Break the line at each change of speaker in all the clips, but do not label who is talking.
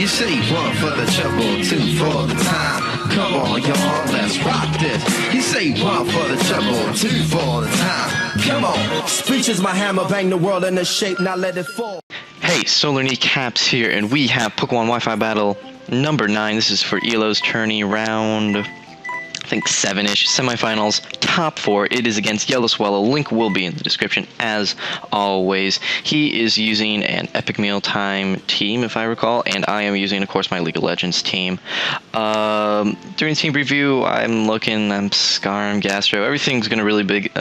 You say 1 for the trouble, 2 for the time. Come on, y'all, let's rock this. You say 1 for the trouble, 2 for the time. Come on. Speech is my hammer, bang the world into shape, now let it fall.
Hey, Solar Kneecaps here, and we have Pokemon Wi-Fi Battle number 9. This is for Elo's tourney round, I think 7-ish, semifinals, top 4. It is against YellowSwellow. Link will be in the description as always. He is using an Epic Meal Time team, if I recall, and I am using, of course, my League of Legends team. During team review, I'm Skarm, Gastro. Everything's gonna really big.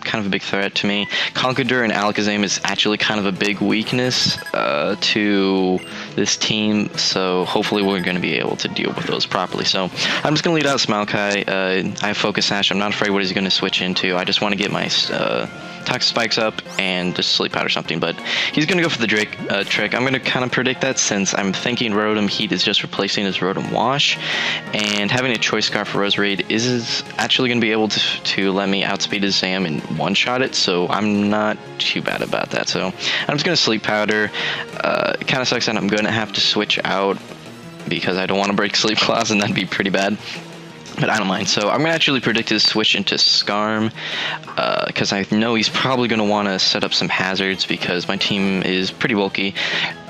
Kind of a big threat to me. Conqueror and Alakazam is actually kind of a big weakness to this team, so hopefully we're going to be able to deal with those properly. So I'm just going to lead out Smalkai. I have Focus Sash. I'm not afraid what he's going to switch into. I just want to get my Toxic Spikes up and just Sleep Powder something, but he's going to go for the trick. I'm going to kind of predict that since I'm thinking Rotom Heat is just replacing his Rotom Wash, and having a Choice Scarf for Roserade is actually going to be able to let me outspeed his Zam and one-shot it, so I'm not too bad about that. So I'm just going to Sleep Powder. It kind of sucks that I'm going to have to switch out because I don't want to break Sleep Claws, and that'd be pretty bad. But I don't mind. So I'm going to actually predict his switch into Skarm, because I know he's probably going to want to set up some hazards because my team is pretty bulky.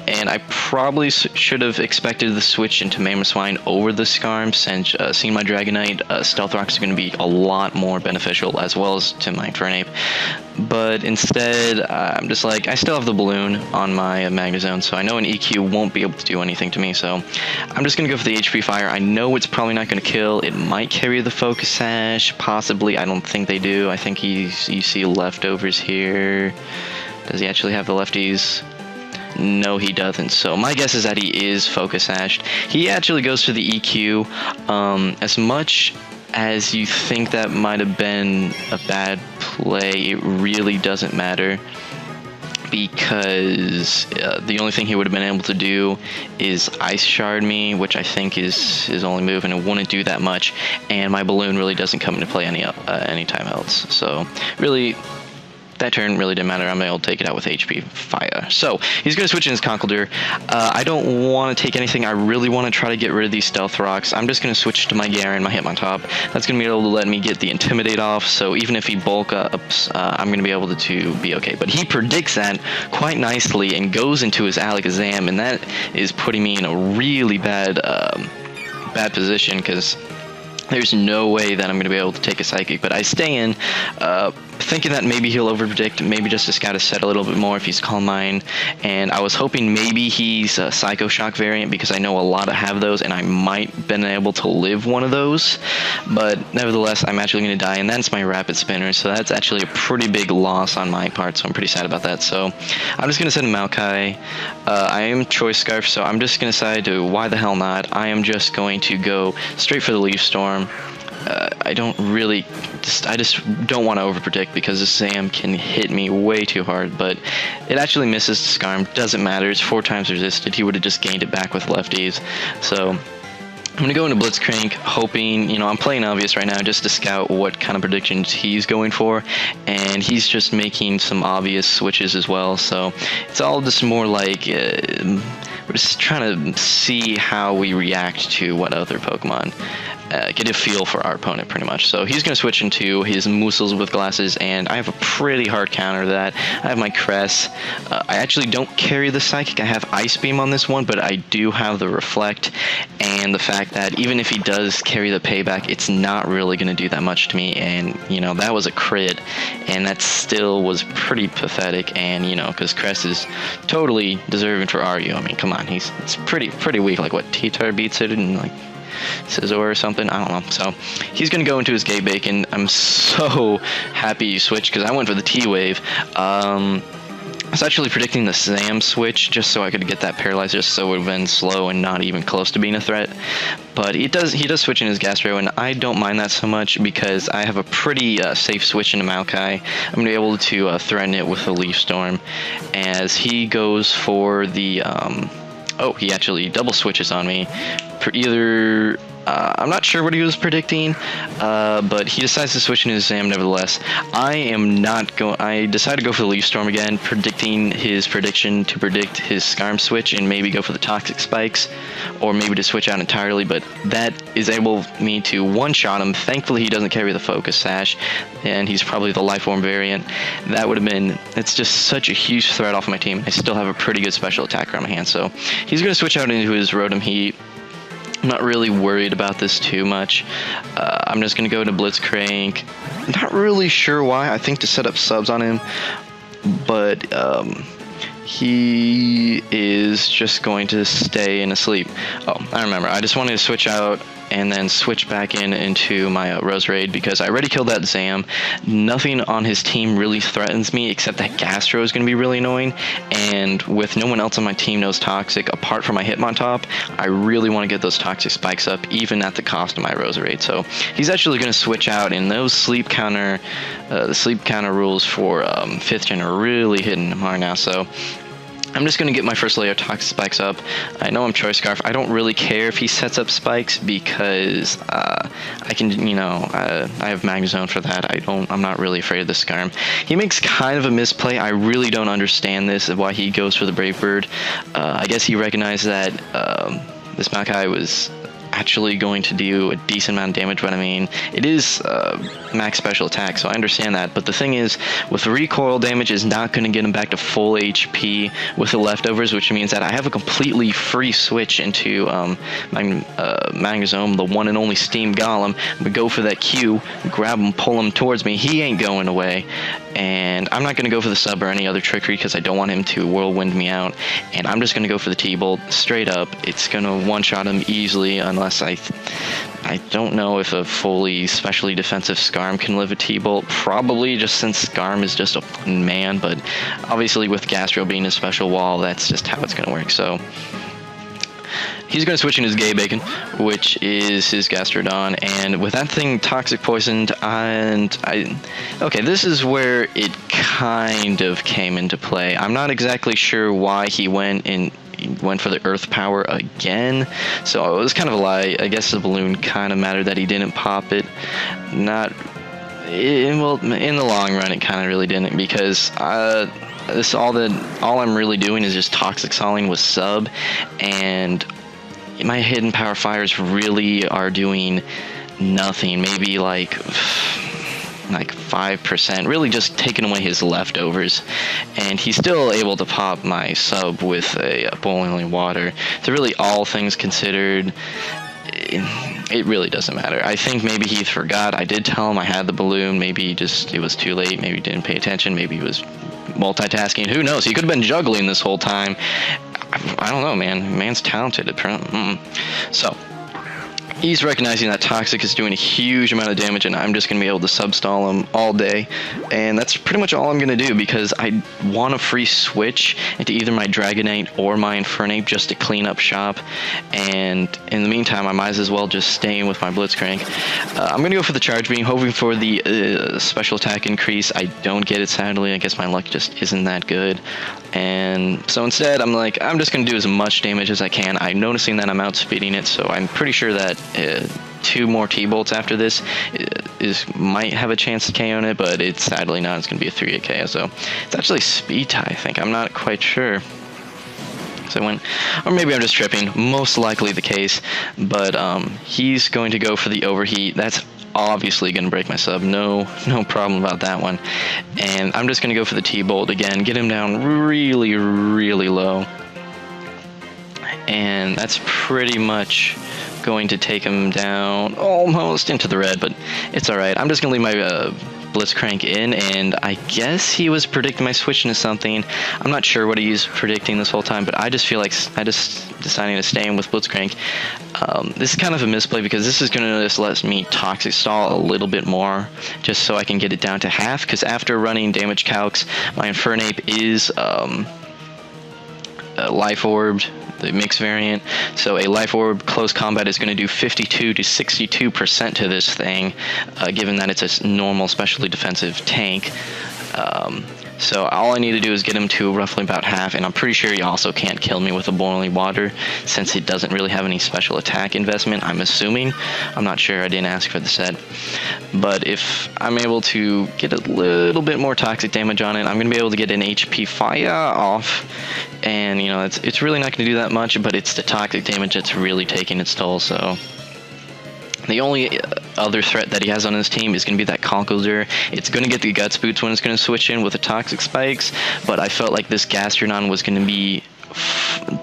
And I probably should have expected the switch into Mamoswine over the Skarm, since seeing my Dragonite, Stealth Rock is going to be a lot more beneficial, as well as to my Infernape. But instead, I'm just like, I still have the Balloon on my Magnezone, so I know an EQ won't be able to do anything to me, so I'm just going to go for the HP Fire. I know it's probably not going to kill. It might carry the Focus Sash, possibly. I don't think they do. I think you see leftovers here. Does he actually have the lefties? No, he doesn't. So my guess is that he is Focus Sashed. He actually goes for the EQ. As much as you think that might have been a bad play, it really doesn't matter, because the only thing he would have been able to do is Ice Shard me, which I think is his only move, and it wouldn't do that much. And my Balloon really doesn't come into play anytime else. So really, that turn really didn't matter. I'm able to take it out with HP Fire. So he's going to switch in his Conkeldurr. I don't want to take anything. I really want to try to get rid of these Stealth Rocks. I'm just going to switch to my Garen, my Hitmontop. That's going to be able to let me get the Intimidate off. So even if he bulk ups, I'm going to be able to be okay. But he predicts that quite nicely and goes into his Alakazam, and that is putting me in a really bad position, because there's no way that I'm going to be able to take a Psychic. But I stay in, thinking that maybe he'll overpredict, maybe just to scout his set a little bit more if he's Calm Mind. And I was hoping maybe he's a Psycho Shock variant, because I know a lot have those, and I might been able to live one of those. But nevertheless, I'm actually going to die, and that's my Rapid Spinner. So that's actually a pretty big loss on my part, so I'm pretty sad about that. So I'm just going to send Maokai. I am Choice Scarf, so I'm just going to decide to, why the hell not? I am just going to go straight for the Leaf Storm. I just don't want to overpredict, because this Zam can hit me way too hard, but it actually misses the Skarm. Doesn't matter, it's 4 times resisted. He would have just gained it back with lefties. So I'm going to go into Blitzcrank, hoping, I'm playing obvious right now just to scout what kind of predictions he's going for, and he's just making some obvious switches as well. So it's all just more like, we're just trying to see how we react to what other Pokemon. Get a feel for our opponent, pretty much. So he's going to switch into his Moosels with glasses, and I have a pretty hard counter to that. I have my Cress. I actually don't carry the Psychic. I have Ice Beam on this one, but I do have the Reflect, and the fact that even if he does carry the Payback, it's not really going to do that much to me. And, that was a crit, and that still was pretty pathetic. And, because Cress is totally deserving for RU. I mean, come on, it's pretty weak. Like, what, T-Tar beats it, and, like, Scizor or something, I don't know. So he's gonna go into his Gate Bacon. I'm so happy you switched, because I went for the T-Wave. I was actually predicting the Zam switch just so I could get that Paralyzer, so it would have been slow and not even close to being a threat. But he does switch in his Gastro, and I don't mind that so much, because I have a pretty safe switch into Maokai. I'm going to be able to threaten it with the Leaf Storm, as he goes for the... oh, he actually double switches on me, either I'm not sure what he was predicting, but he decides to switch in his Zam nevertheless. I decided to go for the Leaf Storm again, predicting his prediction to predict his Skarm switch and maybe go for the Toxic Spikes, or maybe to switch out entirely, but that is able me to one-shot him. Thankfully, he doesn't carry the Focus Sash, and he's probably the Life Orb variant. That would have been, it's just such a huge threat off my team. I still have a pretty good special attacker on my hand, so he's going to switch out into his Rotom Heat. I'm not really worried about this too much. I'm just going to go to Blitzcrank. Not really sure why. I think to set up subs on him. But he is just going to stay in a sleep. Oh, I remember. I just wanted to switch out and then switch back into my Roserade because I already killed that Zam. Nothing on his team really threatens me except that Gastro is going to be really annoying, and with no one else on my team knows Toxic apart from my Hitmontop, I really want to get those Toxic Spikes up even at the cost of my Roserade. So he's actually going to switch out, and those sleep counter the sleep counter rules for 5th gen are really hitting him hard now. So I'm just going to get my first layer of Toxic Spikes up. I know I'm Choice Scarf. I don't really care if he sets up spikes because I can, I have Magnezone for that. I'm not really afraid of the Skarm. He makes kind of a misplay. I really don't understand this, why he goes for the Brave Bird. I guess he recognized that this Maokai was actually going to do a decent amount of damage, but I mean, it is max special attack, so I understand that. But the thing is, with the recoil damage is not going to get him back to full HP with the leftovers, which means that I have a completely free switch into Magnezone, the one and only Steam Golem. I'm going to go for that Q, grab him, pull him towards me. He ain't going away. And I'm not going to go for the sub or any other trickery because I don't want him to whirlwind me out. And I'm just going to go for the T-Bolt straight up. It's going to one-shot him easily unless I don't know if a fully specially defensive Skarm can live a T-Bolt. Probably, just since Skarm is just a one man. But obviously with Gastro being a special wall, that's just how it's going to work. So he's going to switch in his Gay Bacon, which is his Gastrodon, and with that thing Toxic Poisoned, okay, this is where it kind of came into play. I'm not exactly sure why he went for the Earth Power again, so it was kind of a lie. I guess the balloon kind of mattered that he didn't pop it. Well, in the long run, it kind of really didn't, because all I'm really doing is just Toxic Soling with sub, and my hidden power fires really are doing nothing. Maybe like 5%, really just taking away his leftovers, and he's still able to pop my sub with a boiling water. So really, all things considered, it really doesn't matter. I think maybe he forgot. I did tell him I had the balloon. Maybe it was too late. Maybe he didn't pay attention. Maybe he was multitasking. Who knows? He could have been juggling this whole time. I don't know, man. Man's talented. So he's recognizing that Toxic is doing a huge amount of damage, and I'm just going to be able to substall him all day. And that's pretty much all I'm going to do, because I want a free switch into either my Dragonite or my Infernape just to clean up shop. And in the meantime, I might as well just stay in with my Blitzcrank. I'm going to go for the Charge Beam, hoping for the special attack increase. I don't get it, sadly. I guess my luck just isn't that good. And so instead, I'm just going to do as much damage as I can. I'm noticing that I'm outspeeding it, so I'm pretty sure that 2 more T-Bolts after this might have a chance to KO it, but it's sadly not. It's going to be a 3-hit KO, so it's actually speed tie, I think. I'm not quite sure. So or maybe I'm just tripping. Most likely the case, but he's going to go for the Overheat. That's obviously going to break my sub. No problem about that one. And I'm just going to go for the T-Bolt again, get him down really, really low. And that's pretty much going to take him down almost into the red, but it's alright. I'm just going to leave my Blitzcrank in, and I guess he was predicting my switch into something. I'm not sure what he's predicting this whole time, but I just feel like I just deciding to stay in with Blitzcrank. This is kind of a misplay, because this is going to just let me Toxic Stall a little bit more, just so I can get it down to half, because after running damage calcs, my Infernape is Life Orbed, the mix variant. So a Life Orb close combat is going to do 52 to 62% to this thing, given that it's a normal specially defensive tank. So all I need to do is get him to roughly about half, and I'm pretty sure he also can't kill me with a boiling water since he doesn't really have any special attack investment, I'm assuming. I'm not sure, I didn't ask for the set. But if I'm able to get a little bit more toxic damage on it, I'm going to be able to get an HP fire off. And, you know, it's really not going to do that much, but it's the toxic damage that's really taking its toll, so... The only other threat that he has on his team is going to be that Conkeldurr. It's going to get the Guts Boots when it's going to switch in with the Toxic Spikes, but I felt like this Gastrodon was going to be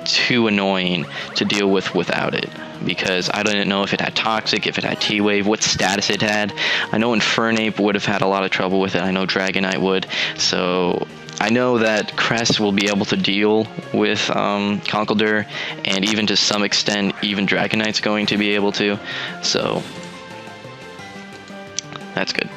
too annoying to deal with without it, because I didn't know if it had Toxic, if it had T-Wave, what status it had. I know Infernape would have had a lot of trouble with it. I know Dragonite would, so... I know that Crest will be able to deal with Conkeldurr, and even to some extent, even Dragonite's going to be able to, so that's good.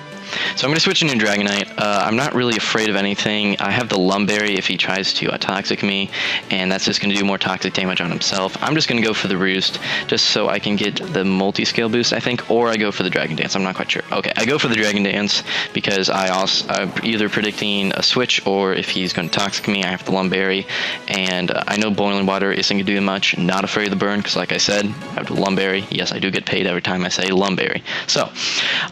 So I'm going to switch into Dragonite. I'm not really afraid of anything. I have the Lumberry if he tries to Toxic me, and that's just going to do more toxic damage on himself. I'm just going to go for the Roost, just so I can get the multi-scale boost, I think, or I go for the Dragon Dance. I'm not quite sure. Okay, I go for the Dragon Dance because I'm either predicting a switch, or if he's going to Toxic me, I have the Lumberry, and I know Boiling Water isn't going to do much. Not afraid of the burn, because like I said, I have the Lumberry. Yes, I do get paid every time I say Lumberry. So,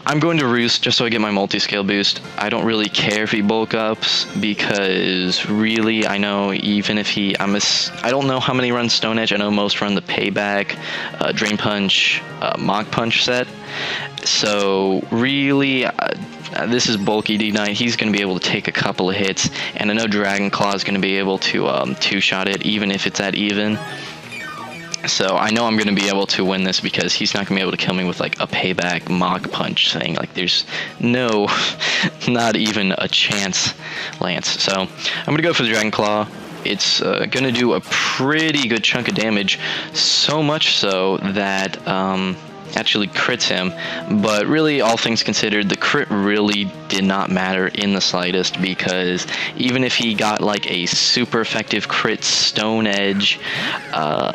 I'm going to Roost just so I get my multi-scale boost. I don't really care if he bulk ups, because really I know even if I don't know how many run Stone Edge. I know most run the Payback, Drain Punch, Mach Punch set. So really this is bulky D9. He's going to be able to take a couple of hits, and I know Dragon Claw is going to be able to two-shot it even if it's at even. So I know I'm going to be able to win this because he's not going to be able to kill me with like a Payback Mach Punch thing. Like there's no, not even a chance, Lance. So I'm going to go for the Dragon Claw. It's going to do a pretty good chunk of damage, so much so that actually crits him. But really, all things considered, the crit really did not matter in the slightest, because even if he got like a super effective crit Stone Edge,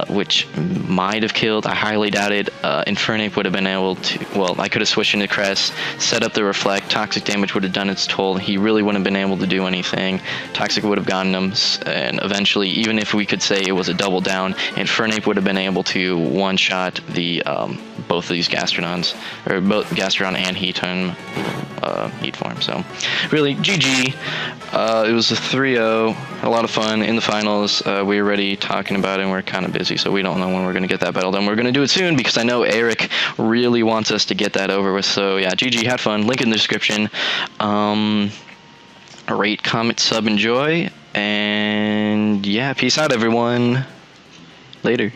which might have killed, I highly doubt it, Infernape would have been able to, well, I could have switched into Crest, set up the Reflect, Toxic damage would have done its toll, he really wouldn't have been able to do anything, Toxic would have gotten him, and eventually, even if we could say it was a double down, Infernape would have been able to one-shot the, both of these Gastrodons, or both Gastrodon and Heatran, Heat form. So really, GG. It was a 3-0, a lot of fun in the finals. We were already talking about it, and we're kind of busy, so we don't know when we're going to get that battle done. We're going to do it soon, because I know Eric really wants us to get that over with. So yeah, GG, had fun. Link in the description. Rate, comment, sub, enjoy, and yeah, peace out, everyone. Later.